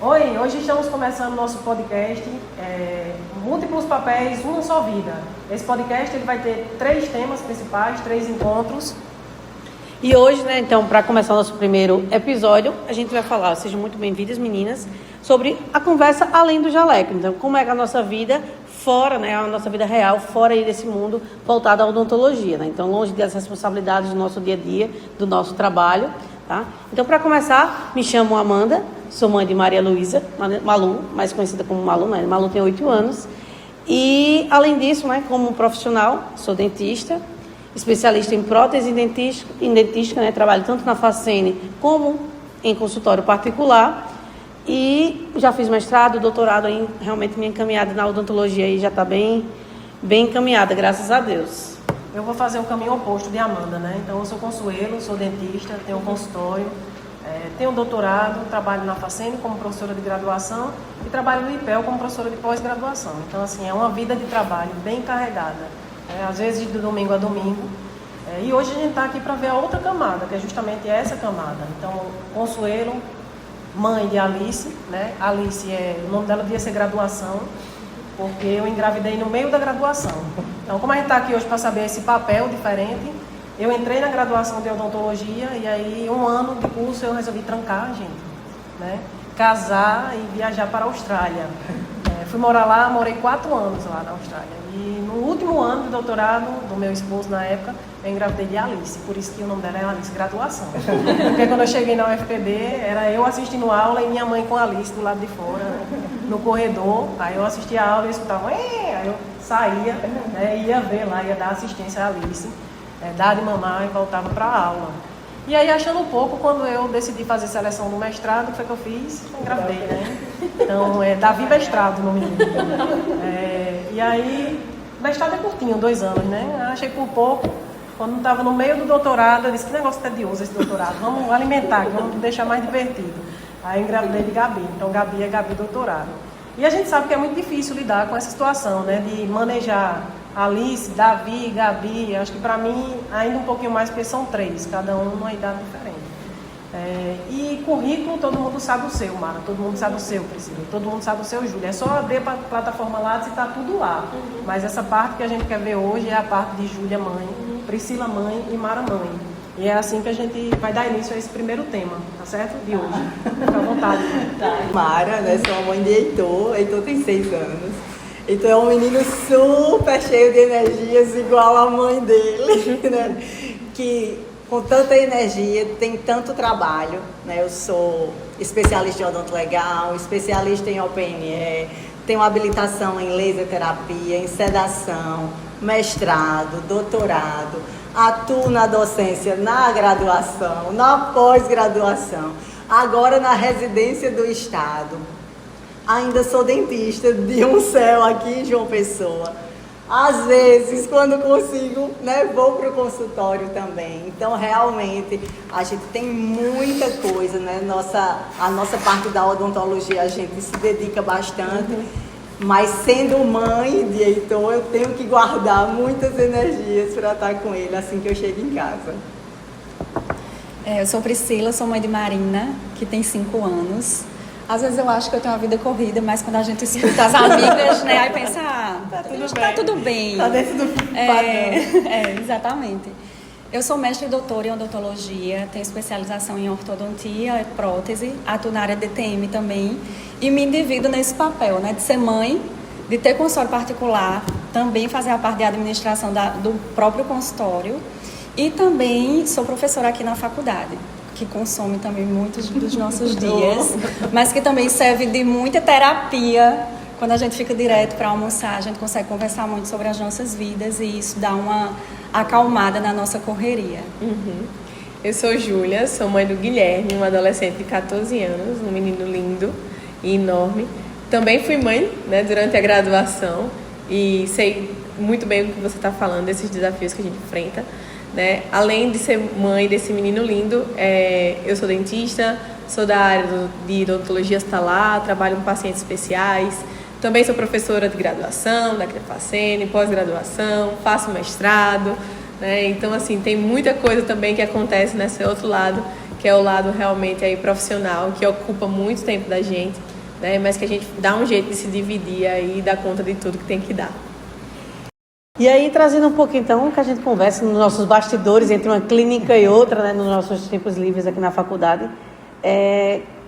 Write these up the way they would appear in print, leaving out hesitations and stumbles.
Oi, hoje estamos começando nosso podcast Múltiplos Papéis, Uma Só Vida. Esse podcast ele vai ter 3 temas principais, 3 encontros. E hoje, então, para começar o nosso primeiro episódio, a gente vai falar, sejam muito bem-vindas, meninas, sobre a conversa além do jaleco. Então, como é que a nossa vida fora, a nossa vida real, fora aí desse mundo voltado à odontologia, Então, longe das responsabilidades do nosso dia a dia, do nosso trabalho, tá? Então, para começar, me chamo Amanda, sou mãe de Maria Luísa, Malu, mais conhecida como Malu, Malu tem 8 anos. E, além disso, como profissional, sou dentista, especialista em prótese dentística, trabalho tanto na Facene como em consultório particular e já fiz mestrado, doutorado, aí realmente minha caminhada na odontologia aí já está bem encaminhada, graças a Deus. Eu vou fazer o caminho oposto de Amanda, Então eu sou consuelo, sou dentista, tenho um consultório, tenho doutorado, trabalho na Facene como professora de graduação e trabalho no IPEL como professora de pós-graduação. Então assim, é uma vida de trabalho bem carregada. Às vezes de domingo a domingo. E hoje a gente está aqui para ver a outra camada, que é justamente essa camada. Então, Consuelo, mãe de Alice, Alice, o nome dela devia ser graduação, porque eu engravidei no meio da graduação. Então, como a gente está aqui hoje para saber esse papel diferente, eu entrei na graduação de odontologia e aí 1 ano de curso eu resolvi trancar, gente, casar e viajar para a Austrália. Fui morar lá, morei 4 anos lá na Austrália. E no último ano de doutorado do meu esposo na época, eu engravidei de Alice, por isso que o nome dela é Alice Graduação. Porque quando eu cheguei na UFPB, era eu assistindo aula e minha mãe com a Alice do lado de fora, no corredor. Aí eu assistia a aula e escutava, aí eu saía, ia ver lá, ia dar assistência a Alice, dar de mamar e voltava para a aula. E aí, achando um pouco, quando eu decidi fazer seleção do mestrado, o que foi que eu fiz? Eu engravidei, Então, Davi Mestrado no menino. E aí, mestrado é curtinho, 2 anos, Achei por pouco. Quando estava no meio do doutorado, eu disse, que negócio tedioso esse doutorado, vamos alimentar, vamos deixar mais divertido. Aí, engravidei de Gabi. Então, Gabi é Gabi doutorado. E a gente sabe que é muito difícil lidar com essa situação, de manejar Alice, Davi, Gabi. Acho que para mim ainda um pouquinho mais, porque são 3, cada um numa idade diferente. E currículo, todo mundo sabe o seu, Mara, todo mundo sabe o seu, Priscila, todo mundo sabe o seu, Júlia. É só abrir a plataforma Lattes e está tudo lá. Mas essa parte que a gente quer ver hoje é a parte de Júlia mãe, Priscila mãe e Mara mãe. E é assim que a gente vai dar início a esse primeiro tema, tá certo? De hoje. Fica à vontade. Mara, sou a mãe de Heitor tem 6 anos. Então é um menino super cheio de energias, igual a mãe dele, que com tanta energia, tem tanto trabalho, Eu sou especialista em odonto legal, especialista em OPNE, tenho habilitação em laser terapia, em sedação, mestrado, doutorado, atuo na docência, na graduação, na pós-graduação, agora na residência do Estado. Ainda sou dentista de um céu aqui em João Pessoa. Às vezes, quando consigo, vou para o consultório também. Então, realmente, a gente tem muita coisa, A nossa parte da odontologia, a gente se dedica bastante. Mas, sendo mãe de Heitor, eu tenho que guardar muitas energias para estar com ele assim que eu chego em casa. Eu sou Priscila, sou mãe de Marina, que tem 5 anos. Às vezes eu acho que eu tenho uma vida corrida, mas quando a gente escuta as amigas, aí pensa, tá tudo bem. Tá dentro do padrão. Exatamente. Eu sou mestre e doutora em odontologia, tenho especialização em ortodontia, prótese, atuo na área de DTM também e me divido nesse papel, de ser mãe, de ter consultório particular, também fazer a parte de administração do próprio consultório e também sou professora aqui na faculdade, que consome também muitos dos nossos dias, mas que também serve de muita terapia. Quando a gente fica direto para almoçar, a gente consegue conversar muito sobre as nossas vidas e isso dá uma acalmada na nossa correria. Eu sou Júlia, sou mãe do Guilherme, um adolescente de 14 anos, um menino lindo e enorme. Também fui mãe, durante a graduação e sei muito bem o que você está falando, desses desafios que a gente enfrenta. Além de ser mãe desse menino lindo, eu sou dentista, sou da área de odontologia hospitalar, trabalho com pacientes especiais, também sou professora de graduação, da Facene, pós-graduação, faço mestrado, Então, assim, tem muita coisa também que acontece nesse outro lado, que é o lado realmente aí profissional, que ocupa muito tempo da gente. né? Mas que a gente dá um jeito de se dividir aí e dar conta de tudo que tem que dar. E aí, trazendo um pouco, então, que a gente conversa nos nossos bastidores, entre uma clínica e outra, né, nos nossos tempos livres aqui na faculdade.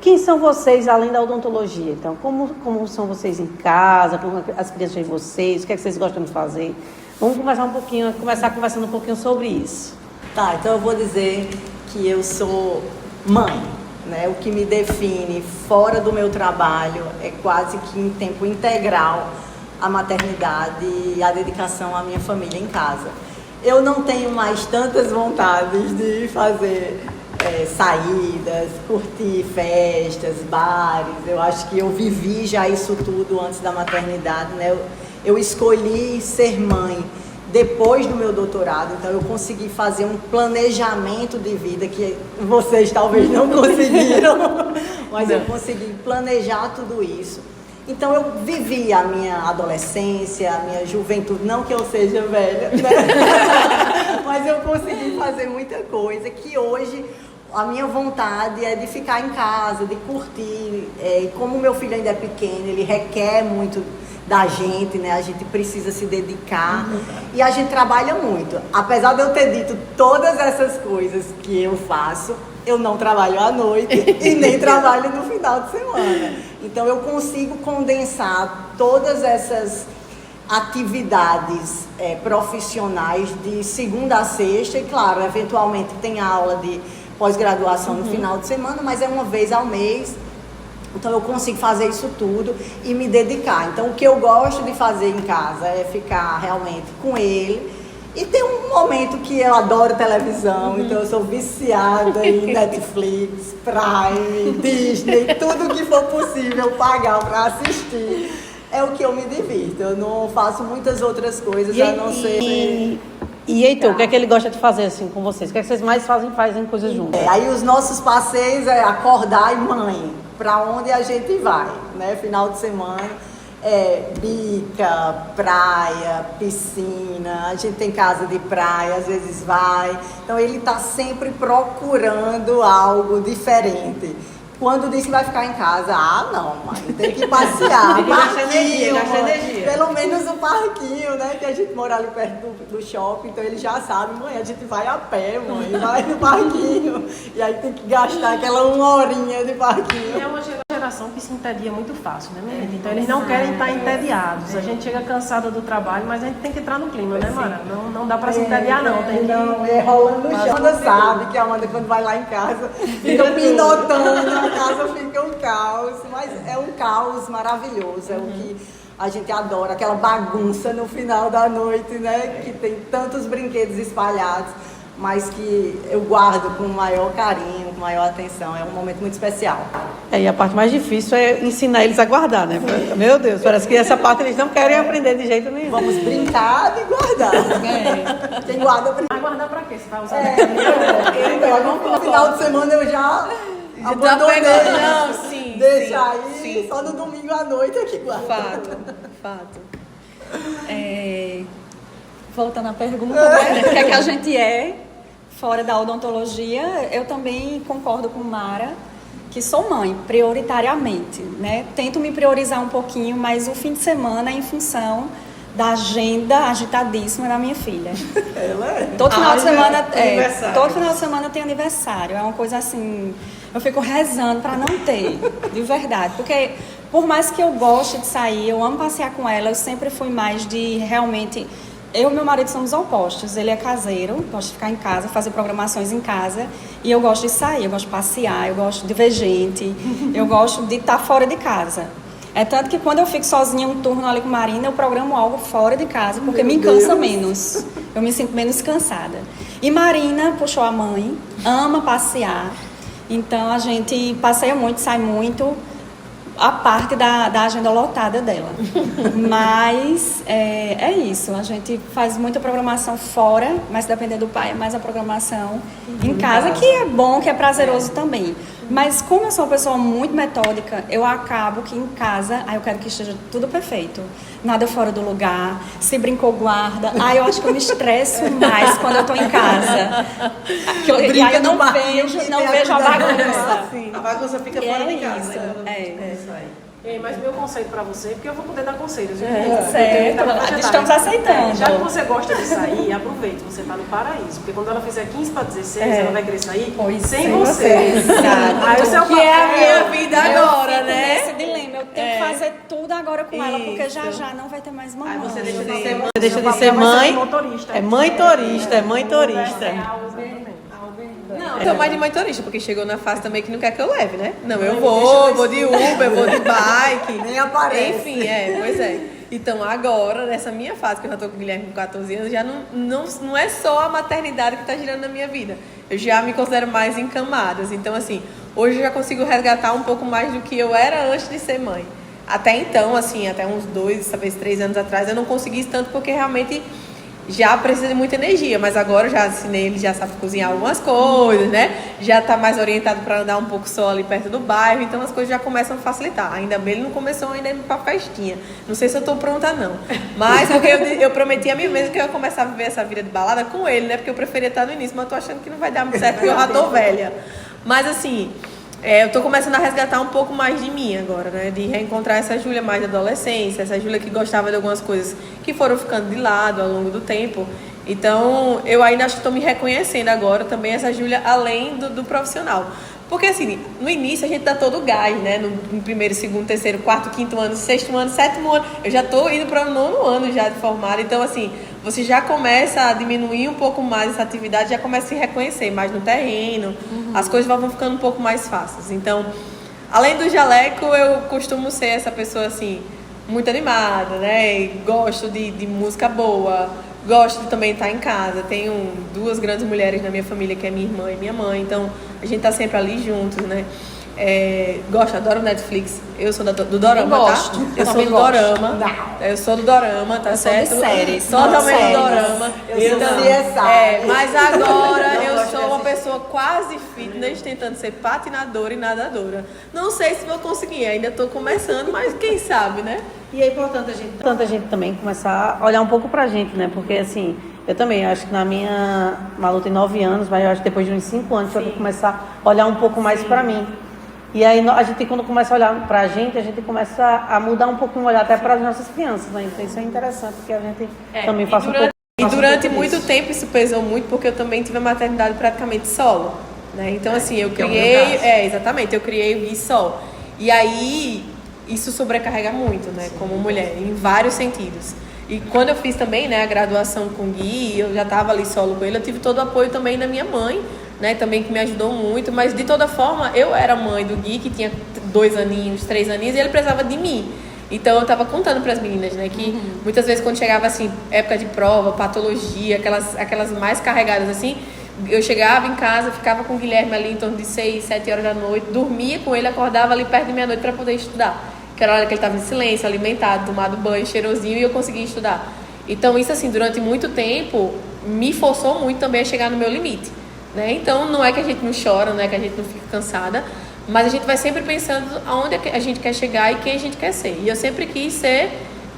Quem são vocês, além da odontologia? Então, como são vocês em casa, como as crianças de vocês, o que é que vocês gostam de fazer? Vamos começar conversando um pouquinho sobre isso. Tá, então eu vou dizer que eu sou mãe, né? O que me define fora do meu trabalho é quase que em tempo integral a maternidade e a dedicação à minha família em casa. Eu não tenho mais tantas vontades de fazer saídas, curtir festas, bares. Eu acho que eu vivi já isso tudo antes da maternidade, né? Eu escolhi ser mãe depois do meu doutorado, então eu consegui fazer um planejamento de vida que vocês talvez não conseguiram, mas eu consegui planejar tudo isso. Então eu vivi a minha adolescência, a minha juventude, não que eu seja velha, né? Mas eu consegui fazer muita coisa que hoje a minha vontade é de ficar em casa, de curtir. Como meu filho ainda é pequeno, ele requer muito da gente, né? A gente precisa se dedicar e a gente trabalha muito. Apesar de eu ter dito todas essas coisas que eu faço, eu não trabalho à noite e nem trabalho no final de semana. Então eu consigo condensar todas essas atividades profissionais de segunda a sexta e, claro, eventualmente tem aula de pós-graduação no final de semana, mas é uma vez ao mês. Então eu consigo fazer isso tudo e me dedicar. Então o que eu gosto de fazer em casa é ficar realmente com ele. E tem um momento que eu adoro televisão, então eu sou viciada em Netflix, Prime, Disney, tudo que for possível pagar para assistir. É o que eu me divirto. Eu não faço muitas outras coisas a não ser... E Heitor, o que é que ele gosta de fazer assim com vocês? O que é que vocês mais fazem coisas juntos? Aí os nossos passeios é acordar e mãe, para onde a gente vai, né? Final de semana. Bica, praia, piscina, a gente tem casa de praia, às vezes vai. Então ele está sempre procurando algo diferente. Quando diz que vai ficar em casa, não, mãe, tem que passear. Tem que gastar energia. Pelo menos o parquinho, né? Que a gente mora ali perto do shopping, então ele já sabe, mãe, a gente vai a pé, mãe, vai no parquinho. E aí tem que gastar aquela 1 horinha de parquinho. É uma geração que se entedia muito fácil, né, minha gente? Então eles não querem estar entediados. A gente chega cansado do trabalho, mas a gente tem que entrar no clima, né, Mara? Não dá pra se entediar, não. Tem que... rolando no chão. Amanda sabe que a Amanda, quando vai lá em casa, fica pinotando, a casa fica um caos. Mas é um caos maravilhoso, é o que a gente adora, aquela bagunça no final da noite, né? Que tem tantos brinquedos espalhados, mas que eu guardo com o maior carinho, com maior atenção. É um momento muito especial. E a parte mais difícil é ensinar eles a guardar, né? Meu Deus, parece que essa parte eles não querem aprender de jeito nenhum. Vamos brincar de guardar. Quem guarda brinca. Vai guardar pra quê? Você vai usar No final de semana eu já abandonei. Não, sim. Deixa aí, sim. só no domingo à noite é que guarda. Fato. Voltando à pergunta, né? O que é que a gente é fora da odontologia? Eu também concordo com Mara, que sou mãe, prioritariamente, né? Tento me priorizar um pouquinho, mas o fim de semana é em função da agenda agitadíssima da minha filha. Ela é. Todo final de semana tem aniversário. É uma coisa assim, eu fico rezando para não ter, de verdade, porque por mais que eu goste de sair, eu amo passear com ela, eu sempre fui mais de realmente... Eu e meu marido somos opostos. Ele é caseiro, gosta de ficar em casa, fazer programações em casa. E eu gosto de sair, eu gosto de passear, eu gosto de ver gente. Eu gosto de estar fora de casa. É tanto que quando eu fico sozinha um turno ali com Marina, eu programo algo fora de casa, porque me cansa menos. Eu me sinto menos cansada. E Marina puxou a mãe, ama passear. Então a gente passeia muito, sai muito. A parte da agenda lotada dela. Mas é isso, a gente faz muita programação fora, mas dependendo do pai é mais a programação em casa, que é bom, que é prazeroso também. Mas como eu sou uma pessoa muito metódica, eu acabo que em casa, eu quero que esteja tudo perfeito. Nada fora do lugar, se brincou, guarda. Eu acho que eu me estresso mais quando eu tô em casa. E aí eu não vejo a bagunça. A bagunça fica fora de casa. Isso, É isso aí. Ei, mas meu conselho para você, porque eu vou poder dar conselhos, viu? Certo, estamos aceitando. Já que você gosta de sair, aproveite, você está no paraíso. Porque quando ela fizer 15 para 16, ela vai querer sair sem você. Aí o seu que é a minha papel... vida agora, né? Nesse dilema, eu tenho que fazer tudo agora com ela, porque já não vai ter mais mamãe. Aí você deixa de Não, ser mãe. seu Deixa de papel ser vai mãe. motorista. É mãe turista, é mãe turista. Não, tô mais de motorista, porque chegou na fase também que não quer que eu leve, né? Não, eu vou de Uber, vou de bike. Nem aparece. Enfim, pois é. Então agora, nessa minha fase, que eu já tô com o Guilherme com 14 anos, já não é só a maternidade que tá girando na minha vida. Eu já me considero mais em camadas. Então, assim, hoje eu já consigo resgatar um pouco mais do que eu era antes de ser mãe. Até então, assim, até uns 2, talvez 3 anos atrás, eu não consegui isso tanto porque realmente já precisa de muita energia, mas agora eu já ensinei, ele já sabe cozinhar algumas coisas, né? Já tá mais orientado para andar um pouco só ali perto do bairro, então as coisas já começam a facilitar. Ainda bem ele não começou ainda a ir pra festinha. Não sei se eu tô pronta, não. Mas porque eu prometi a mim mesma que eu ia começar a viver essa vida de balada com ele, né? Porque eu preferia estar no início, mas eu tô achando que não vai dar muito certo porque eu já tô velha. Mas assim, eu tô começando a resgatar um pouco mais de mim agora, né? De reencontrar essa Júlia mais da adolescência, essa Júlia que gostava de algumas coisas que foram ficando de lado ao longo do tempo. Então, eu ainda acho que estou me reconhecendo agora também essa Júlia além do profissional. Porque assim, no início a gente dá todo o gás, né? No primeiro, segundo, terceiro, quarto, quinto ano, sexto ano, sétimo ano. Eu já estou indo para o 9º ano já de formada. Então, assim, você já começa a diminuir um pouco mais essa atividade, já começa a se reconhecer mais no terreno. As coisas vão ficando um pouco mais fáceis. Então, além do jaleco, eu costumo ser essa pessoa, assim, muito animada, né? E gosto de música boa. Gosto de também estar em casa. Tenho 2 grandes mulheres na minha família, que é minha irmã e minha mãe. Então, a gente tá sempre ali juntos, né? Adoro Netflix. Eu sou do Dorama, gosto. tá? Eu sou do Dorama. Eu sou do Dorama, tá certo? Sou de séries. Totalmente do Dorama. Eu sou CSI. Mas agora eu sou uma pessoa quase fitness, tentando ser patinadora e nadadora. Não sei se vou conseguir, ainda tô começando, mas quem sabe, né? E é importante a gente também começar a olhar um pouco pra gente, né? Porque assim, eu também acho que Malu tem 9 anos, mas eu acho que depois de uns 5 anos eu vou começar a olhar um pouco mais pra mim. E aí a gente, quando começa a olhar pra gente, a gente começa a mudar um pouquinho o olhar até para as nossas crianças, né? Então isso é interessante, porque a gente também passa um pouco. E durante muito tempo isso pesou muito, porque eu também tive a maternidade praticamente solo, né? Então assim, eu criei, exatamente, eu criei o Gui solo. E aí isso sobrecarrega muito, né, como mulher, em vários sentidos. E quando eu fiz também, né, a graduação com o Gui, eu já estava ali solo com ele, eu tive todo o apoio também da minha mãe, né, também que me ajudou muito, mas de toda forma, eu era mãe do Gui, que tinha 2 aninhos, 3 aninhos, e ele precisava de mim. Então eu estava contando para as meninas, né, que muitas vezes quando chegava assim, época de prova, patologia, aquelas mais carregadas assim, eu chegava em casa, ficava com o Guilherme ali em torno de 6, 7 horas da noite, dormia com ele, acordava ali perto de meia-noite para poder estudar. Que era a hora que ele estava em silêncio, alimentado, tomado banho, cheirosinho, e eu conseguia estudar. Então isso assim, durante muito tempo, me forçou muito também a chegar no meu limite, né? Então não é que a gente não chora, não é que a gente não fica cansada, mas a gente vai sempre pensando aonde a gente quer chegar e quem a gente quer ser. E eu sempre quis ser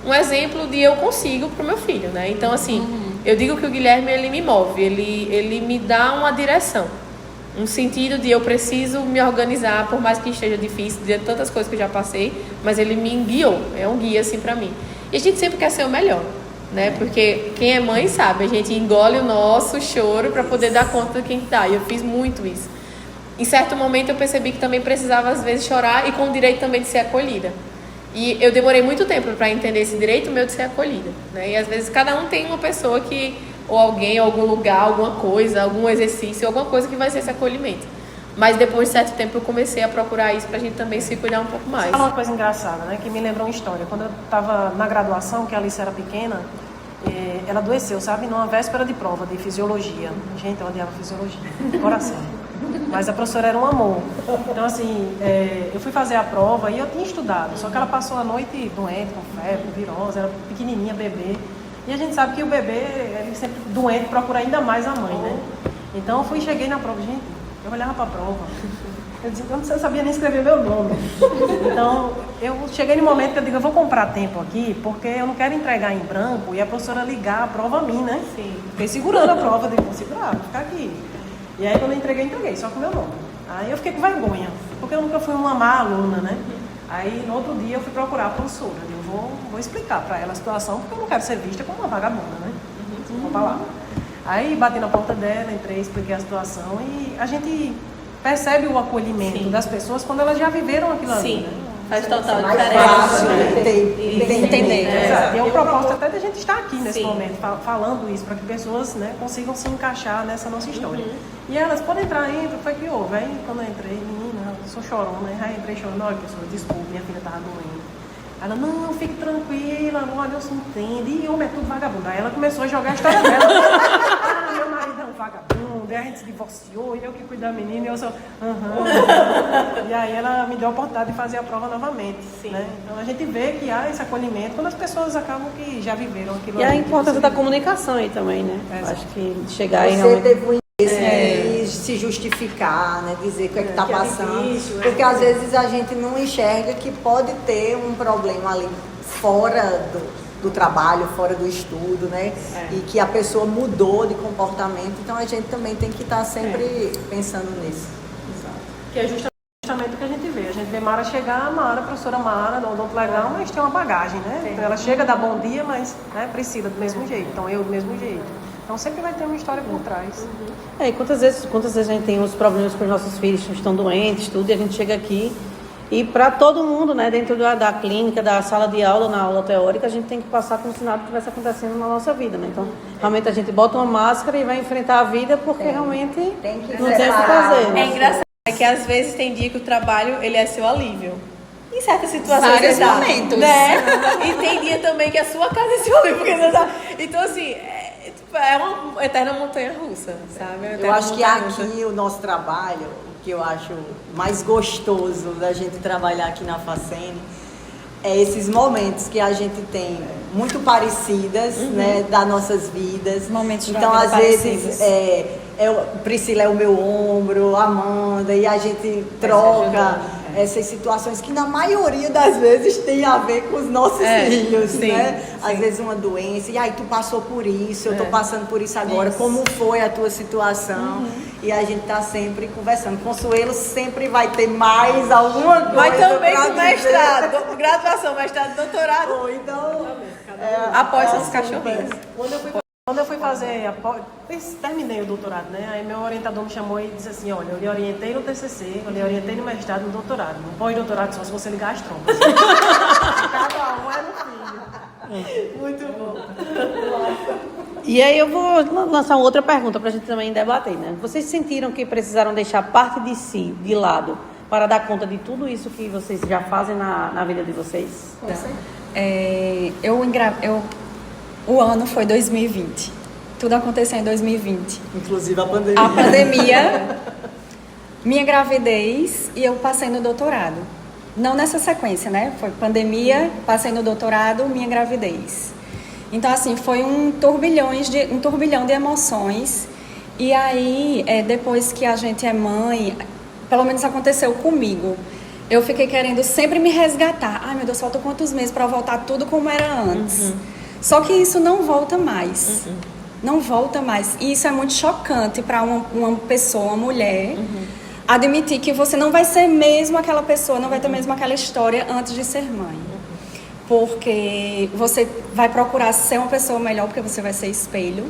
um exemplo de eu consigo pro meu filho, né? Então assim, eu digo que o Guilherme, ele me move, ele me dá uma direção, um sentido de eu preciso me organizar, por mais que esteja difícil, de tantas coisas que eu já passei, mas ele me guiou, é um guia assim pra mim. E a gente sempre quer ser o melhor, né? Porque quem é mãe sabe, a gente engole o nosso choro para poder dar conta de quem tá, e eu fiz muito isso. Em certo momento eu percebi que também precisava às vezes chorar, e com o direito também de ser acolhida. E eu demorei muito tempo para entender esse direito meu de ser acolhida, né? E às vezes cada um tem uma pessoa que, ou alguém, algum lugar, alguma coisa, algum exercício, alguma coisa que vai ser esse acolhimento. Mas depois de certo tempo eu comecei a procurar isso pra gente também se cuidar um pouco mais. Fala uma coisa engraçada, né? Que me lembrou uma história. Quando eu estava na graduação, que a Alice era pequena, ela adoeceu, sabe? Numa véspera de prova de fisiologia. Gente, eu odiava fisiologia, de coração. Mas a professora era um amor. Então, assim, eu fui fazer a prova e eu tinha estudado. Só que ela passou a noite doente, com febre, virose, era pequenininha, bebê. E a gente sabe que o bebê, ele sempre doente, procura ainda mais a mãe, né? Então, eu cheguei na prova, gente, eu olhava para a prova, eu dizia, eu não sabia nem escrever meu nome. Então, eu cheguei no momento que eu digo, eu vou comprar tempo aqui, porque eu não quero entregar em branco e a professora ligar a prova a mim, né? Sim. Fiquei segurando a prova, eu digo, vou segurar, vou ficar aqui. E aí, quando eu entreguei, só com o meu nome. Aí eu fiquei com vergonha, porque eu nunca fui uma má aluna, né? Aí, no outro dia, eu fui procurar a professora. Eu vou explicar para ela a situação, porque eu não quero ser vista como uma vagabunda, né? Uma palavra. Aí, bati na porta dela, entrei, expliquei a situação e a gente percebe o acolhimento das pessoas quando elas já viveram aquilo ali, né? Faz total Mais diferença. fácil Entender. entender. Exato. E é um propósito até de a gente estar aqui nesse momento, falando isso, para que pessoas, né, consigam se encaixar nessa nossa história. E elas, podem entrar, entra, foi que houve. Aí, quando eu entrei, menina, eu sou chorona, aí entrei chorando, olha, pessoal, desculpa, minha filha estava doente. Ela, não, fique tranquila, olha, Deus entende. E homem é tudo vagabundo. Aí ela começou a jogar a história dela. Meu marido é um vagabundo, aí a gente se divorciou, e eu que cuido da menina, e eu sou. E aí ela me deu a oportunidade de fazer a prova novamente. Né? Então a gente vê que há esse acolhimento quando as pessoas acabam que já viveram aquilo. E a ali, importância que da você comunicação aí também, né? Acho que chegar aí Você realmente... teve o interesse de se justificar, né? Dizer o que é que está que é passando. difícil, Porque às vezes a gente não enxerga que pode ter um problema ali fora do trabalho, fora do estudo, né? E que a pessoa mudou de comportamento. Então a gente também tem que estar sempre pensando nisso. Que é justamente o que a gente vê. A gente vê Mara chegar, a professora Mara, no odonto legal, mas tem uma bagagem, né? Então ela chega, dá bom dia, mas né, Priscila do mesmo jeito, então eu do mesmo jeito. Então sempre vai ter uma história por trás. E quantas vezes a gente tem uns problemas com os nossos filhos que estão doentes, tudo, e a gente chega aqui e para todo mundo, né, dentro da clínica, da sala de aula, na aula teórica, a gente tem que passar como se nada estivesse acontecendo na nossa vida, né? Então, realmente a gente bota uma máscara e vai enfrentar a vida porque realmente Tem que não tem o que separar, fazer. É Né? engraçado, é que às vezes tem dia que o trabalho, ele é seu alívio. Em certas situações, Vários você tá, momentos. né? E tem dia também que a sua casa é seu alívio, porque você tá... Então, assim, é uma eterna montanha-russa, sabe? Uma Eu eterna acho que montanha-russa. aqui o nosso trabalho, o que eu acho mais gostoso da gente trabalhar aqui na Facene, é esses momentos que a gente tem muito parecidas, né, das nossas vidas. Momentos de então, vida às parecidos. vezes, Priscila é o meu ombro, Amanda, e a gente troca essas situações que na maioria das vezes tem a ver com os nossos filhos, sim, né? sim. Às vezes uma doença, e aí tu passou por isso, eu tô passando por isso agora, como foi a tua situação? E a gente tá sempre conversando. Consuelo sempre vai ter mais alguma coisa. Mas também pra com dizer. mestrado, graduação, mestrado, doutorado. Ou então, Após seus cachorrinhos. Quando eu fui fazer, terminei o doutorado, né? Aí meu orientador me chamou e disse assim, olha, eu lhe orientei no TCC, eu lhe orientei no mestrado e no doutorado. No pós-doutorado só se você ligar as trompas. Cada um era um filho. Muito bom. E aí eu vou lançar uma outra pergunta para a gente também debater, né? Vocês sentiram que precisaram deixar parte de si de lado para dar conta de tudo isso que vocês já fazem na vida de vocês? O ano foi 2020. Tudo aconteceu em 2020. inclusive a pandemia. A pandemia, minha gravidez e eu passei no doutorado. Não nessa sequência, né? Foi pandemia, passei no doutorado, minha gravidez. Então, assim, foi um turbilhão de emoções. E aí, depois que a gente é mãe, pelo menos aconteceu comigo, eu fiquei querendo sempre me resgatar. Ai, meu Deus, faltam quantos meses para voltar tudo como era antes? Só que isso não volta mais. Não volta mais. E isso é muito chocante para uma pessoa, uma mulher, admitir que você não vai ser mesmo aquela pessoa, não vai ter mesmo aquela história antes de ser mãe. Porque você vai procurar ser uma pessoa melhor, porque você vai ser espelho.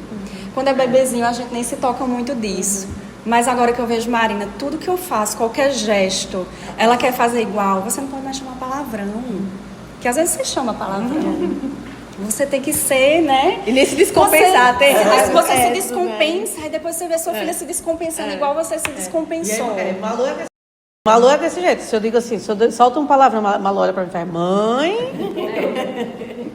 Quando é bebezinho, a gente nem se toca muito disso. Mas agora que eu vejo Marina, tudo que eu faço, qualquer gesto, ela quer fazer igual. Você não pode mais chamar palavrão. Porque às vezes você chama palavrão. Você tem que ser, né? E nem se descompensar, Você se descompensa e depois você vê sua filha se descompensando igual você se descompensou. Malu é desse jeito. Se eu digo assim, se eu solto uma palavra, Malu olha pra mim e fala, mãe.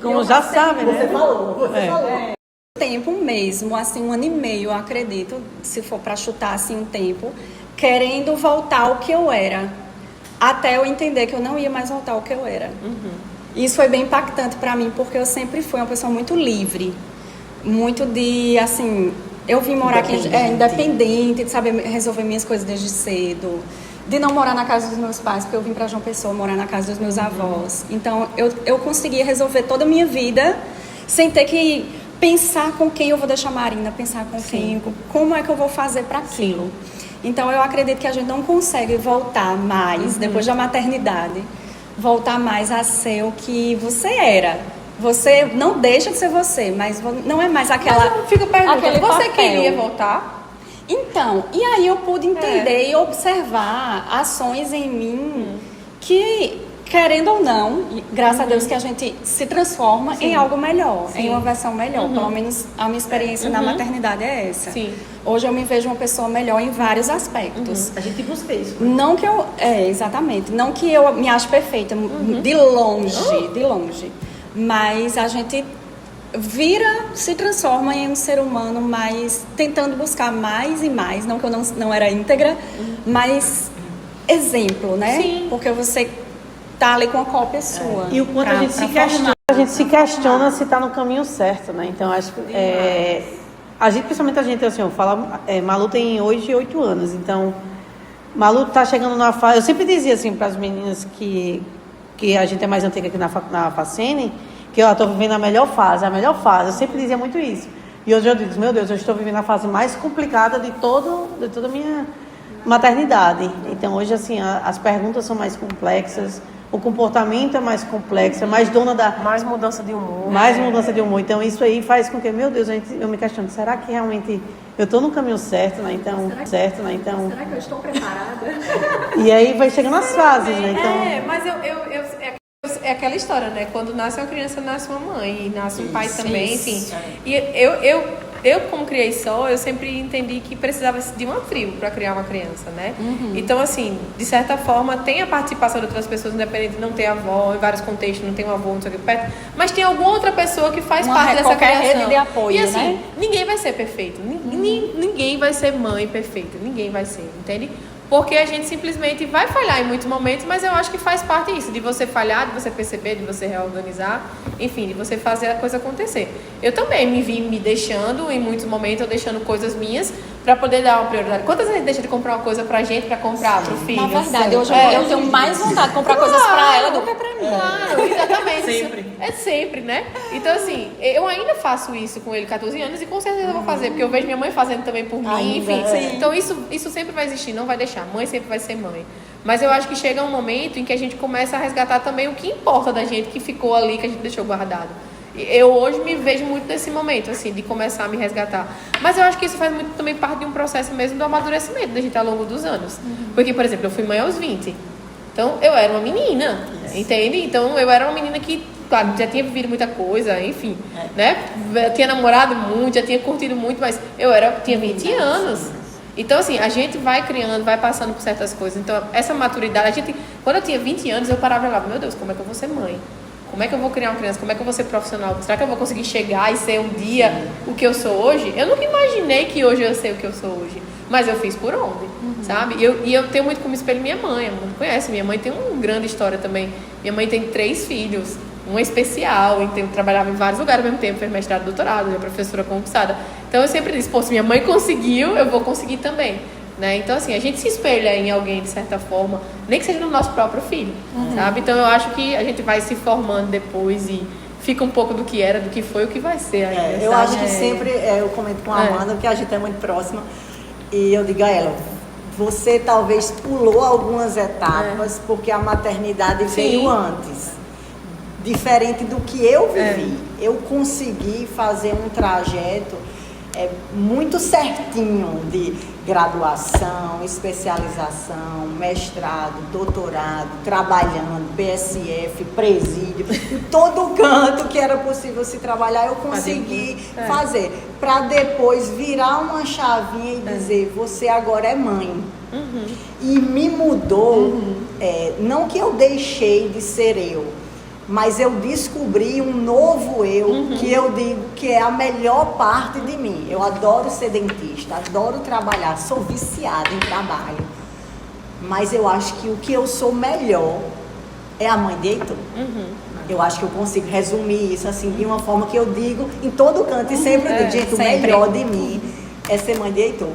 Como já sabe, né? Você falou. Tempo mesmo, assim, 1 ano e meio, eu acredito, se for para chutar assim um tempo, querendo voltar ao que eu era, até eu entender que eu não ia mais voltar ao que eu era. Isso foi bem impactante para mim, porque eu sempre fui uma pessoa muito livre, muito de, assim, eu vim morar aqui independente, de saber resolver minhas coisas desde cedo, de não morar na casa dos meus pais, porque eu vim para João Pessoa morar na casa dos meus avós. Então, eu conseguia resolver toda a minha vida sem ter que pensar com quem eu vou deixar Marina, pensar com quem, como é que eu vou fazer para aquilo. Então, eu acredito que a gente não consegue voltar mais, depois da maternidade, voltar mais a ser o que você era. Você não deixa de ser você, mas não é mais aquela. Mas eu fico perguntando, aquele você papel. queria voltar? Então, e aí eu pude entender e observar ações em mim que, querendo ou não, graças a Deus que a gente se transforma em algo melhor, em uma versão melhor. Pelo menos a minha experiência na maternidade é essa. Sim. Hoje eu me vejo uma pessoa melhor em vários aspectos. A gente busca isso. Não que eu... exatamente. Não que eu me ache perfeita, de longe. Mas a gente se transforma em um ser humano mais... Tentando buscar mais e mais. Não que eu não era íntegra, mas exemplo, né? Sim. Porque você tá ali com a cópia sua. E o quanto a gente se questiona se está no caminho certo, né? Então, acho que principalmente a gente, assim, eu falo, Malu tem hoje 8 anos, então Malu tá chegando na fase... Eu sempre dizia, assim, para as meninas que a gente é mais antiga aqui na Facene, que eu estou vivendo a melhor fase. Eu sempre dizia muito isso. E hoje eu digo, meu Deus, eu estou vivendo a fase mais complicada de toda a minha maternidade. Então, hoje, assim, as perguntas são mais complexas, o comportamento é mais complexo, é mais dona da... Mais mudança de humor. Mais mudança de humor. Então, isso aí faz com que, meu Deus, eu me questiono, será que realmente eu estou no caminho certo, né? Então, Será que eu estou preparada? E aí vai chegando as fases, né? Então... Mas é aquela história, né? Quando nasce uma criança, nasce uma mãe, e nasce um pai também, enfim. E eu, como criei só, eu sempre entendi que precisava de uma tribo para criar uma criança, né? Então, assim, de certa forma, tem a participação de outras pessoas, independente de não ter avó, em vários contextos, não tem um avô, não sei o que perto, mas tem alguma outra pessoa que faz parte dessa criação. Rede de apoio, e assim, né? ninguém vai ser perfeito, ninguém vai ser mãe perfeita, ninguém vai ser, entende? Porque a gente simplesmente vai falhar em muitos momentos, mas eu acho que faz parte disso, de você falhar, de você perceber, de você reorganizar, enfim, de você fazer a coisa acontecer. Eu também me vi me deixando, em muitos momentos, eu deixando coisas minhas para poder dar uma prioridade. Quantas vezes a gente deixa de comprar uma coisa pra gente, pra comprar pro filho? Na verdade, hoje eu tenho mais vontade de comprar coisas pra ela do que pra mim. Claro, exatamente. Sempre. É sempre, né? Então, assim, eu ainda faço isso com ele 14 anos e com certeza eu vou fazer, porque eu vejo minha mãe fazendo também por mim, enfim. Então, isso sempre vai existir, não vai deixar. Mãe sempre vai ser mãe. Mas eu acho que chega um momento em que a gente começa a resgatar também o que importa da gente, que ficou ali, que a gente deixou guardado. Eu hoje me vejo muito nesse momento, assim, de começar a me resgatar. Mas eu acho que isso faz muito também parte de um processo mesmo do amadurecimento da gente ao longo dos anos. Porque, por exemplo, eu fui mãe aos 20. Então, eu era uma menina, entende? Então, eu era uma menina que, claro, já tinha vivido muita coisa, enfim, né? Eu tinha namorado muito, já tinha curtido muito, mas tinha 20 anos. Então, assim, a gente vai criando, vai passando por certas coisas. Então, essa maturidade, quando eu tinha 20 anos, eu parava e falava, meu Deus, como é que eu vou ser mãe? Como é que eu vou criar uma criança? Como é que eu vou ser profissional? Será que eu vou conseguir chegar e ser um dia o que eu sou hoje? Eu nunca imaginei que hoje eu sei o que eu sou hoje. Mas eu fiz por onde, sabe? E eu tenho muito como espelho minha mãe. A mãe conhece, minha mãe tem uma grande história também. Minha mãe tem 3 filhos, uma especial, então trabalhava em vários lugares ao mesmo tempo, fez mestrado, doutorado, é professora concursada. Então eu sempre disse, se minha mãe conseguiu, eu vou conseguir também. Né? Então, assim, a gente se espelha em alguém de certa forma, nem que seja no nosso próprio filho, sabe? Então, eu acho que a gente vai se formando depois e fica um pouco do que era, do que foi, o que vai ser ainda. Eu acho que sempre, eu comento com a Amanda, porque a gente é muito próxima, e eu digo a ela, você talvez pulou algumas etapas, porque a maternidade veio antes. Diferente do que eu vivi. Eu consegui fazer um trajeto muito certinho de graduação, especialização, mestrado, doutorado, trabalhando, PSF, presídio, em todo canto que era possível se trabalhar, eu consegui fazer, para depois virar uma chavinha e dizer, você agora é mãe. E me mudou, não que eu deixei de ser eu, mas eu descobri um novo eu, que eu digo que é a melhor parte de mim. Eu adoro ser dentista, adoro trabalhar, sou viciada em trabalho. Mas eu acho que o que eu sou melhor é a mãe de Heitor. Eu acho que eu consigo resumir isso assim, de uma forma que eu digo em todo canto. E sempre digo, gente, o melhor de mim é ser mãe de Heitor.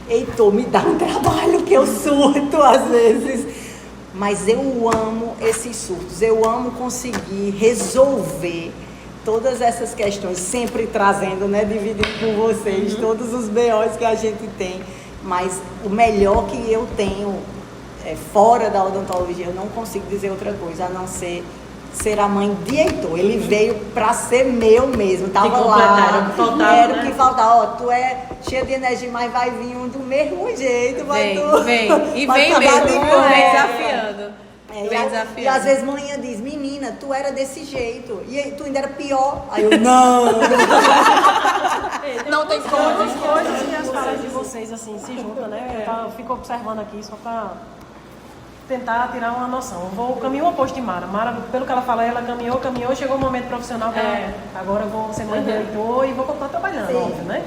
Heitor me dá um trabalho que eu surto às vezes. Mas eu amo esses surtos, eu amo conseguir resolver todas essas questões, sempre trazendo, né, dividindo com vocês todos os BOs que a gente tem, mas o melhor que eu tenho fora da odontologia, eu não consigo dizer outra coisa, a não ser a mãe de Heitor. Ele veio pra ser meu mesmo, tava lá, era o que faltava. Ó, tu é cheia de energia, mas vai vir um do mesmo jeito, vai tu... Vem. E vai vem acabar mesmo, de vem pé. desafiando. Vem desafiando. E às vezes manhã diz, menina, tu era desse jeito, e tu ainda era pior. Aí eu, não. Não tem como. As coisas e as falas de vocês, assim, se juntam, né? Eu fico observando aqui só pra tentar tirar uma noção. Eu vou o caminho oposto de Mara. Mara, pelo que ela fala, ela caminhou, chegou o momento profissional que agora eu vou ser mãe de Heitor e vou continuar trabalhando, óbvio, né?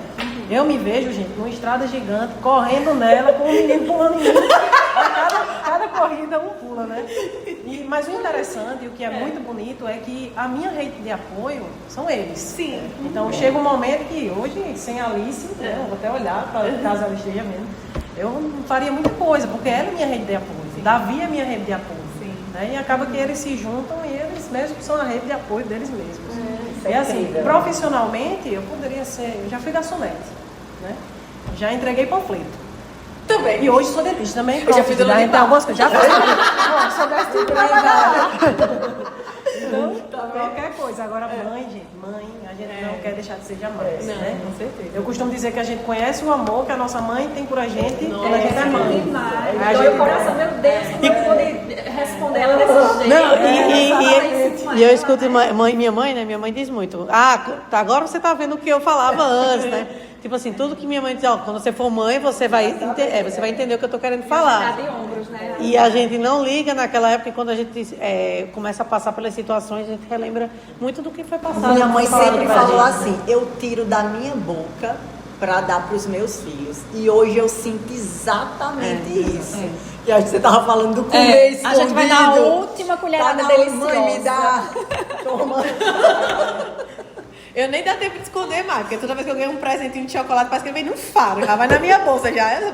Eu me vejo, gente, numa estrada gigante, correndo nela, com um menino pulando em mim. Cada corrida um pula, né? Mas o interessante e o que é muito bonito é que a minha rede de apoio são eles. Sim. Então chega um momento que hoje, sem a Alice, né, eu vou até olhar para caso ela esteja mesmo, eu não faria muita coisa, porque ela é minha rede de apoio. Davi é minha rede de apoio. Né? E acaba que eles se juntam e eles mesmos são a rede de apoio deles mesmos. E assim, profissionalmente, eu poderia ser, eu já fui garçonete, né? Já entreguei panfleto. Também. E hoje sou dentista também. Eu já fiz já então, algumas coisas. Já fiz. Sou desse tipo de trabalhar. Qualquer coisa. Agora, mãe, a gente não quer deixar de ser jamais. Não, né? com certeza. Eu costumo dizer que a gente conhece o amor que a nossa mãe tem por a gente quando a gente é mãe. Dói o coração, meu Deus, como eu pude responder ela desse jeito. Não, e eu escuto minha mãe, né? Minha mãe diz muito. Agora você tá vendo o que eu falava antes, né? Tipo assim, tudo que minha mãe diz, ó, quando você for mãe, você vai entender o que eu tô querendo falar. De ombros, né? E a gente não liga naquela época, e quando a gente começa a passar pelas situações, a gente relembra muito do que foi passado. Minha mãe falado sempre pra falou gente. assim, eu tiro da minha boca para dar para os meus filhos. E hoje eu sinto exatamente isso. E acho que você tava falando do comer escondido. A gente vai dar a última colherada deliciosa. Mãe, me dá. Toma. Eu nem dá tempo de esconder mais, porque toda vez que eu ganho um presentinho de chocolate, parece que ele vem num faro, já vai na minha bolsa já. Eu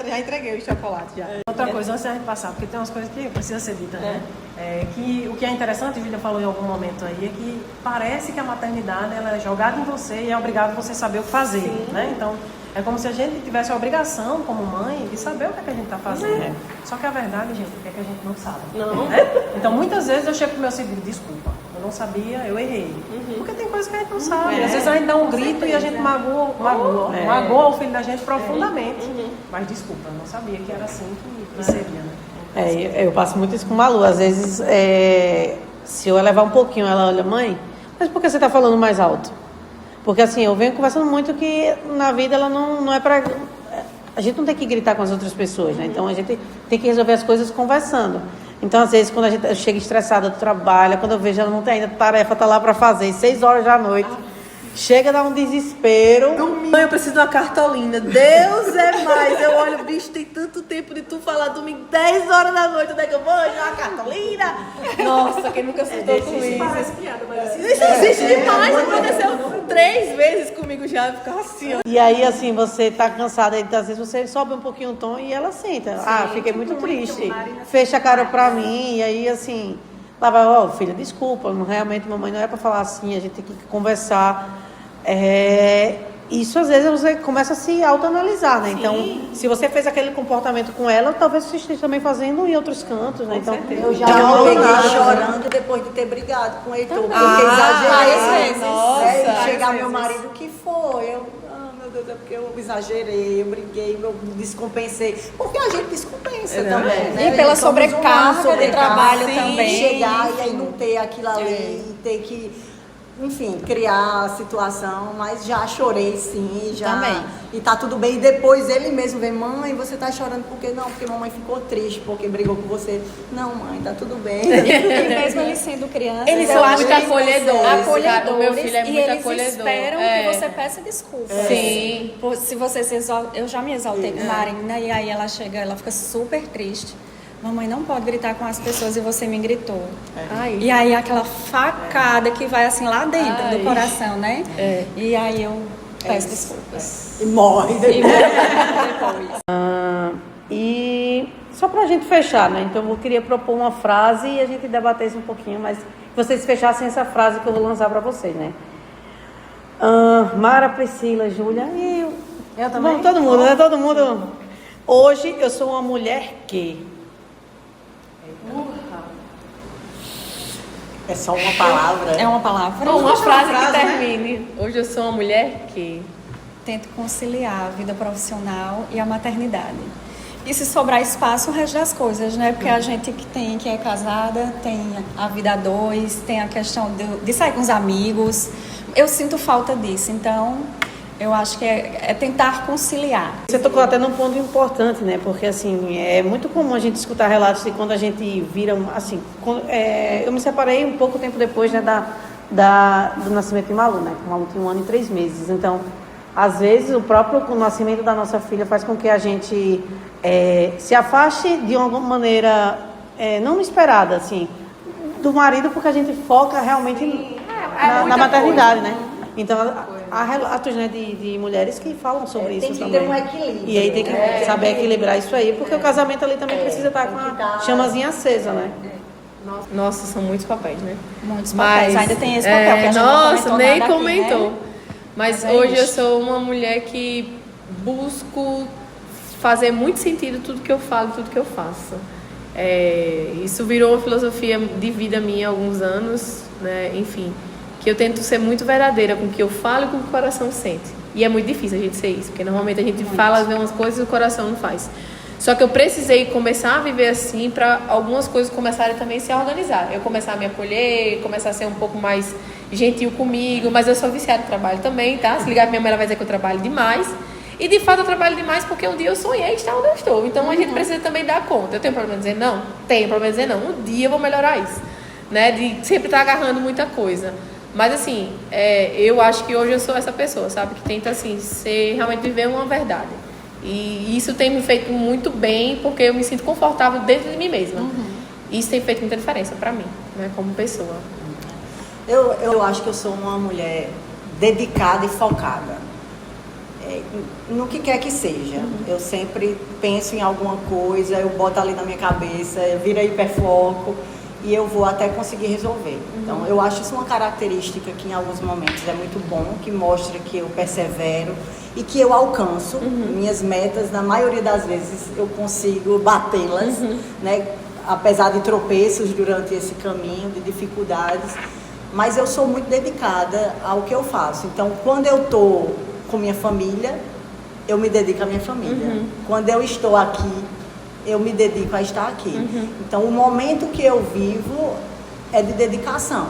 já entreguei o chocolate já. Outra coisa, antes da gente passar, porque tem umas coisas que precisa ser ditas, né? Que o que é interessante, a Júlia falou em algum momento aí, é que parece que a maternidade ela é jogada em você e é obrigado você saber o que fazer, né? Então, é como se a gente tivesse a obrigação, como mãe, de saber o que, é que a gente está fazendo. Só que a verdade, gente, é que a gente não sabe. Não. Né? Então, muitas vezes eu chego pro meu segundo, desculpa, eu não sabia, eu errei. Porque tem coisas que a gente não sabe. Às vezes a gente dá um grito e a gente magoa o filho da gente profundamente. Mas desculpa, eu não sabia que era assim que seria, né? Eu passo muito isso com o Malu. Às vezes, se eu elevar um pouquinho, ela olha, mãe, mas por que você está falando mais alto? Porque assim, eu venho conversando muito que na vida ela não é pra... A gente não tem que gritar com as outras pessoas, né? Então a gente tem que resolver as coisas conversando. Então, às vezes, quando a gente chega estressada do trabalho, quando eu vejo ela não tem ainda tarefa, tá lá para fazer, 6 horas da noite, chega a dar um desespero. Domingo eu preciso de uma cartolina. Deus é mais. Eu olho, bicho, tem tanto tempo de tu falar domingo, 10 horas da noite, onde é que eu vou? Uma cartolina? Nossa, quem nunca assustou com isso? Parece piada, mas assim... Isso existe demais. Aconteceu 3 vezes comigo já. Eu ficava assim, ó. E aí, assim, você tá cansada, e às vezes você sobe um pouquinho o tom e ela senta. Fiquei muito triste. Fecha a cara pra mim, e aí, assim... Lá vai, filha, desculpa, realmente mamãe não é para falar assim, a gente tem que conversar. Isso às vezes você começa a se autoanalisar, né? Sim. Então, se você fez aquele comportamento com ela, talvez você esteja também fazendo em outros cantos, né? Então, eu já me peguei chorando depois de ter brigado com o Heitor, porque exagerei. Nossa, chegar meu marido, o que foi? Meu Deus, é porque eu exagerei, eu briguei, eu descompensei. Porque a gente descompensa também, né? E pela sobrecarga de trabalho também. Chegar e aí não ter aquilo ali, e ter que... Enfim, criar a situação, mas já chorei sim, já. Também. E tá tudo bem. E depois ele mesmo vem, mãe, você tá chorando por quê? Não, porque mamãe ficou triste, porque brigou com você. Não, mãe, tá tudo bem. E mesmo eles sendo crianças, eles são muito acolhedores. Acolhedores. O meu filho é muito e eles acolhedor. Esperam que você peça desculpas. Sim. Se você se exalta, eu já me exaltei com Marina, e aí ela chega, ela fica super triste. Mamãe não pode gritar com as pessoas e você me gritou. E aí aquela facada que vai assim lá dentro do coração, né? E aí eu peço desculpas. E morre depois. E só pra gente fechar, né? Então eu queria propor uma frase e a gente debatesse um pouquinho, mas que vocês fechassem essa frase que eu vou lançar pra vocês, né? Mara, Priscila, Júlia e eu também. Bom, todo mundo, né? Todo mundo. Hoje eu sou uma mulher que... É só uma palavra? É uma palavra. Ou uma frase que né? termine. Hoje eu sou uma mulher que... Tento conciliar a vida profissional e a maternidade. E se sobrar espaço, o resto das coisas, né? Porque a gente que é casada, tem a vida a dois, tem a questão de sair com os amigos. Eu sinto falta disso, então eu acho que é tentar conciliar. Você tocou até num ponto importante, né? Porque, assim, é muito comum a gente escutar relatos de quando a gente vira, assim... eu me separei um pouco tempo depois, né, do nascimento de Malu, né? Malu tinha 1 ano e 3 meses. Então, às vezes, o próprio nascimento da nossa filha faz com que a gente se afaste de alguma maneira não esperada, assim, do marido, porque a gente foca realmente na maternidade, né? Então, há relatos, né, de mulheres que falam sobre isso também. Tem que ter um equilíbrio. E aí tem que saber equilibrar isso aí, porque o casamento ali também precisa estar com a chamazinha acesa, né? Nossa, são muitos papéis, né? Muitos papéis. Ainda tem esse papel que a gente nossa, não nem nada comentou. aqui, né? Mas é hoje eu isso. sou uma mulher que busco fazer muito sentido tudo que eu falo, tudo que eu faço. Isso virou uma filosofia de vida minha há alguns anos, né? Enfim, que eu tento ser muito verdadeira com o que eu falo e com o que o coração sente. E é muito difícil a gente ser isso, porque normalmente a gente fala as mesmas coisas e o coração não faz. Só que eu precisei começar a viver assim para algumas coisas começarem também a se organizar. Eu começar a me acolher, começar a ser um pouco mais gentil comigo, mas eu sou viciada em trabalho também, tá? Se ligar pra minha mãe, ela vai dizer que eu trabalho demais. E de fato eu trabalho demais porque um dia eu sonhei estar onde eu estou. Então a gente precisa também dar conta. Eu tenho problema em dizer não? Tenho problema em dizer não. Um dia eu vou melhorar isso, né? De sempre estar agarrando muita coisa. Mas assim, eu acho que hoje eu sou essa pessoa, sabe? Que tenta assim, realmente viver uma verdade. E isso tem me feito muito bem porque eu me sinto confortável dentro de mim mesma. Isso tem feito muita diferença pra mim, né? Como pessoa. Eu acho que eu sou uma mulher dedicada e focada. No que quer que seja. Eu sempre penso em alguma coisa, eu boto ali na minha cabeça, vira hiperfoco e eu vou até conseguir resolver. Então, eu acho isso uma característica que em alguns momentos é muito bom, que mostra que eu persevero e que eu alcanço minhas metas. Na maioria das vezes eu consigo batê-las, né? Apesar de tropeços durante esse caminho, de dificuldades, mas eu sou muito dedicada ao que eu faço. Então, quando eu estou com minha família, eu me dedico à minha família. Quando eu estou aqui, eu me dedico a estar aqui. Então, o momento que eu vivo é de dedicação,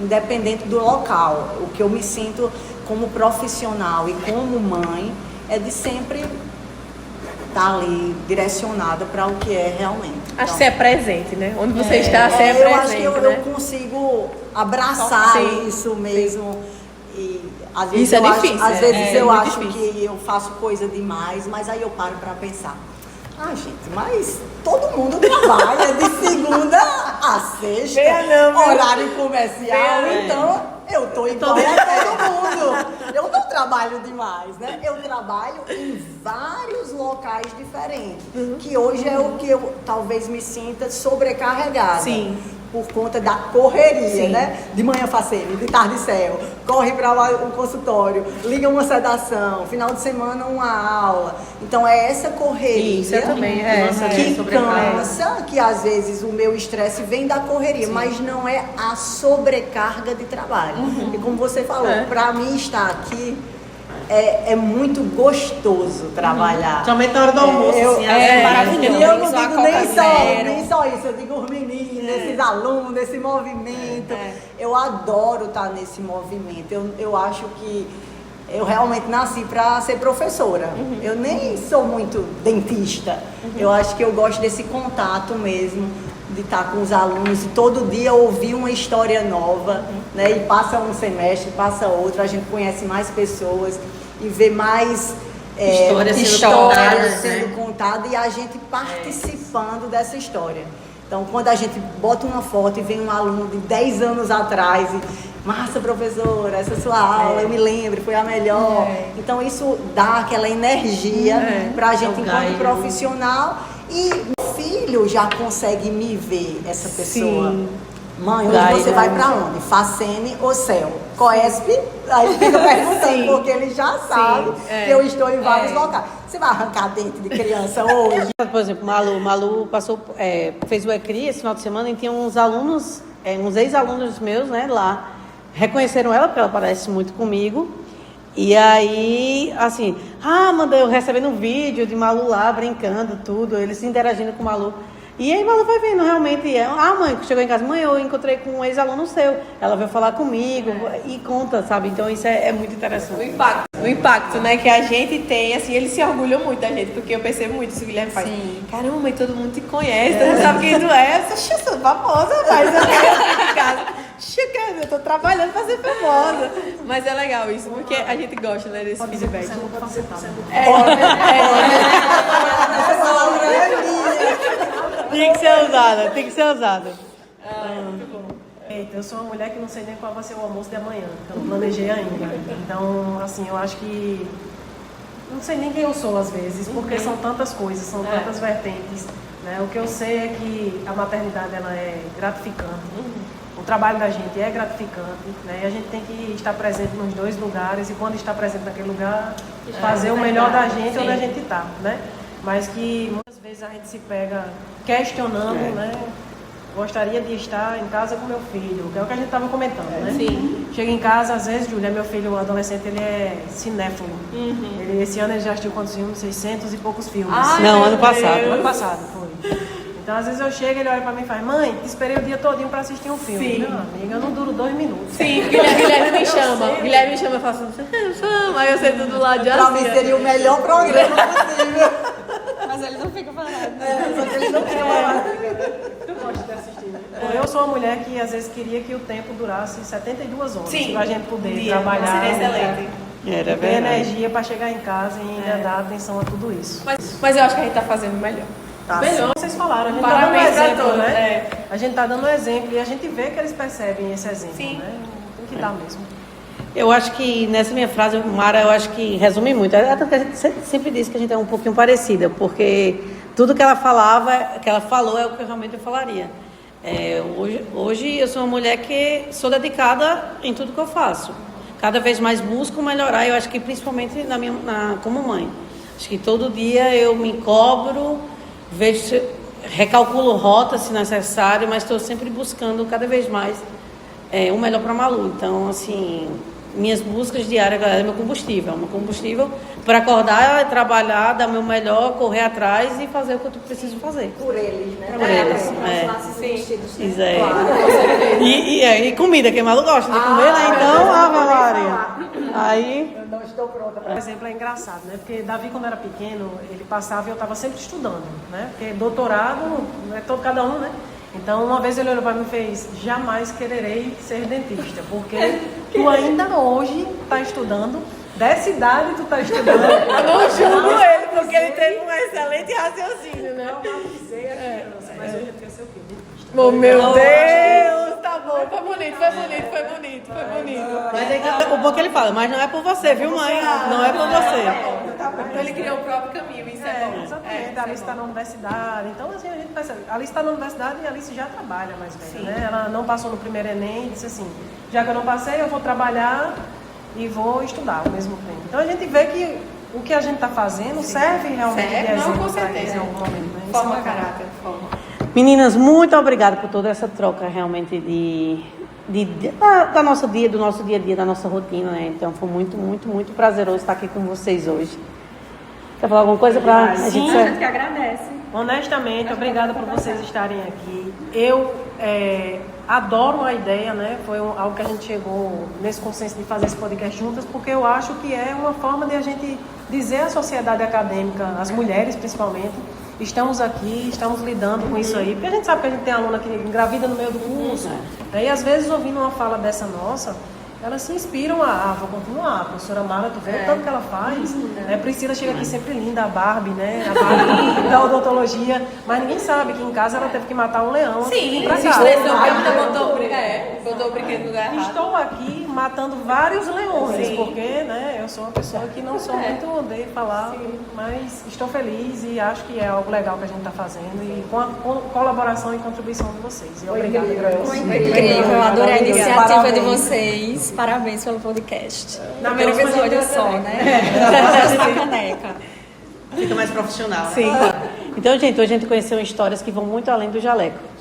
independente do local. O que eu me sinto como profissional e como mãe é de sempre estar ali direcionada para o que é realmente. Acho que você é presente, né? Onde você está, você é presente, eu acho que eu né? consigo abraçar Sim, isso mesmo. E às vezes isso é difícil. Às vezes eu muito acho difícil. que eu faço coisa demais, mas aí eu paro para pensar. Gente, mas todo mundo trabalha de segunda a sexta, horário comercial, então eu tô igual a todo mundo. Eu não trabalho demais, né? Eu trabalho em vários locais diferentes, que hoje é o que eu talvez me sinta sobrecarregada. Sim. Por conta da correria, né? De manhã facene, de tarde céu, corre para um consultório, liga uma sedação, final de semana uma aula. Então é essa correria Isso também, que cansa, que às vezes o meu estresse vem da correria, mas não é a sobrecarga de trabalho. E como você falou, para mim estar aqui é muito gostoso trabalhar. Somente na hora do almoço, assim, maravilhoso. E eu não digo nem Zero. só isso, eu digo os meninos, esses alunos, esse movimento. Eu adoro estar nesse movimento. Eu acho que eu realmente nasci para ser professora. Eu nem sou muito dentista. Eu acho que eu gosto desse contato mesmo, de estar com os alunos e todo dia ouvir uma história nova, né? E passa um semestre, passa outro, a gente conhece mais pessoas e vê mais histórias sendo contadas e a gente participando dessa história. Então, quando a gente bota uma foto e vem um aluno de 10 anos atrás e massa, professora, essa sua aula, eu me lembro, foi a melhor. Então, isso dá aquela energia para a gente enquanto profissional e o filho já consegue me ver essa pessoa. Sim. Mãe, hoje você vai pra onde? Facene ou Céu? Coesp? Aí fica perguntando, porque ele já sabe que eu estou em vários locais. Você vai arrancar dente de criança hoje? Por exemplo, Malu passou, fez o ECRI esse final de semana e tinha uns alunos, uns ex-alunos meus, né, lá. Reconheceram ela, porque ela parece muito comigo. E aí, assim, Amanda, eu recebendo um vídeo de Malu lá, brincando, tudo, eles interagindo com o Malu. E aí Malu vai vendo, realmente, mãe, chegou em casa, mãe, eu encontrei com um ex-aluno seu, ela veio falar comigo e conta, sabe? Então isso é muito interessante. O impacto, né, que a gente tem, assim, eles se orgulham muito da gente, porque eu percebo muito isso, o Guilherme faz. Sim. Caramba, mãe, todo mundo te conhece, todo mundo sabe quem tu é. Eu sou famosa, rapaz, eu quero em casa. Eu tô trabalhando pra ser famosa. Mas é legal isso, porque a gente gosta, né, desse feedback. Tem que ser usada, tem que ser usada. Eita, eu sou uma mulher que não sei nem qual vai ser o almoço de amanhã, que eu não planejei ainda. Então, assim, eu acho que não sei nem quem eu sou às vezes, porque são tantas coisas, são tantas vertentes. Né? O que eu sei é que a maternidade ela é gratificante. O trabalho da gente é gratificante, né? E a gente tem que estar presente nos dois lugares e quando está presente naquele lugar, fazer o melhor da gente onde a gente está, né? Mas que muitas vezes a gente se pega questionando, né? Gostaria de estar em casa com meu filho, que é o que a gente estava comentando, né? Sim. Chega em casa, às vezes, Júlia, meu filho adolescente, ele é cinéfilo. Esse ano ele já assistiu quantos filmes? 600 e poucos filmes. Não, ano passado. Ano passado, foi. Então, às vezes eu chego, ele olha pra mim e faz, mãe, esperei o dia todinho pra assistir um filme. Não, amiga, eu não duro 2 minutos. Sim, Guilherme me chama. Guilherme me chama e fala assim, aí eu sento do lado de Pra mim seria o melhor programa possível. Mas ele não fica falando. Só que ele não quer falar. Tu gosta de assistir, né? Eu sou uma mulher que às vezes queria que o tempo durasse 72 horas. Sim. Pra gente poder trabalhar. Seria excelente. Era Ter verdade. energia pra chegar em casa e ainda dar atenção a tudo isso. Mas eu acho que a gente tá fazendo melhor. Melhor, vocês falaram, a gente Parabéns tá dando pra exemplo, todos, né? A gente tá dando exemplo e a gente vê que eles percebem esse exemplo, né? Tem que dar mesmo. Eu acho que nessa minha frase, Mara, eu acho que resume muito. Até que a gente sempre disse que a gente é um pouquinho parecida, porque tudo que ela falava, que ela falou é o que realmente eu falaria. Hoje eu sou uma mulher que sou dedicada em tudo que eu faço. Cada vez mais busco melhorar, eu acho que principalmente como mãe. Acho que todo dia eu me cobro, recalculo rota se necessário, mas estou sempre buscando cada vez mais o melhor para Malu. Então, assim, minhas buscas diárias, galera, é meu combustível para acordar, trabalhar, dar meu melhor, correr atrás e fazer o que eu preciso fazer. Por eles, né? Por eles, Sim. Claro. E comida, que Malu gosta de comer, né? Então, Ave Maria. Aí... Eu não estou pronta Por exemplo, é engraçado, né? Porque Davi, quando era pequeno, ele passava e eu estava sempre estudando, né? Porque doutorado é todo cada um, né? Então, uma vez ele olhou para mim e fez, jamais quererei ser dentista, porque tu ainda hoje está estudando, dessa idade tu está estudando. Eu não julgo ele, porque ele teve um excelente raciocínio, né? Não avisei a criança, mas hoje eu quero ser o quê? Dentista. Oh, meu Deus! Tá bom, foi bonito. Mas é que o pouco ele fala, mas não é por você, viu, mãe? Não é por você. Então ele criou o próprio caminho, isso é bom. Exatamente, a Alice está na universidade. Então, assim, a gente percebe. A Alice está na universidade e a Alice já trabalha mais velha, né? Ela não passou no primeiro Enem e disse assim, já que eu não passei, eu vou trabalhar e vou estudar ao mesmo tempo. Então, a gente vê que o que a gente está fazendo serve realmente de exemplo para eles em algum momento, né? Forma caráter, forma. Meninas, muito obrigada por toda essa troca realmente do nosso dia a dia, da nossa rotina, né? Então foi muito prazeroso estar aqui com vocês hoje. Quer falar alguma coisa para a gente? A gente que agradece. Honestamente, obrigada por vocês estarem aqui. Eu adoro a ideia, né? Foi algo que a gente chegou nesse consenso de fazer esse podcast juntas, porque eu acho que é uma forma de a gente dizer à sociedade acadêmica, às mulheres principalmente, estamos aqui, estamos lidando com isso aí. Porque a gente sabe que a gente tem aluna que engravida no meio do curso, né? E às vezes ouvindo uma fala dessa nossa, elas se inspiram vou continuar. A professora Mara, tu vê o tanto que ela faz. Priscila chega aqui sempre linda, a Barbie, né? A Barbie da odontologia. Mas ninguém sabe que em casa ela teve que matar um leão. Sim, pra se cá. estressou, porque ainda botou o brinquedo no lugar errado. Estou aqui matando vários leões, porque né, eu sou uma pessoa que não sou muito de falar, mas estou feliz e acho que é algo legal que a gente está fazendo e com a colaboração e contribuição de vocês. E obrigada, Foi incrível, eu adorei a iniciativa de vocês. Parabéns pelo podcast. Na Primeiro mesma episódio gente só, da né? Da caneca. Fica mais profissional. Sim. Então, gente, hoje a gente conheceu histórias que vão muito além do jaleco.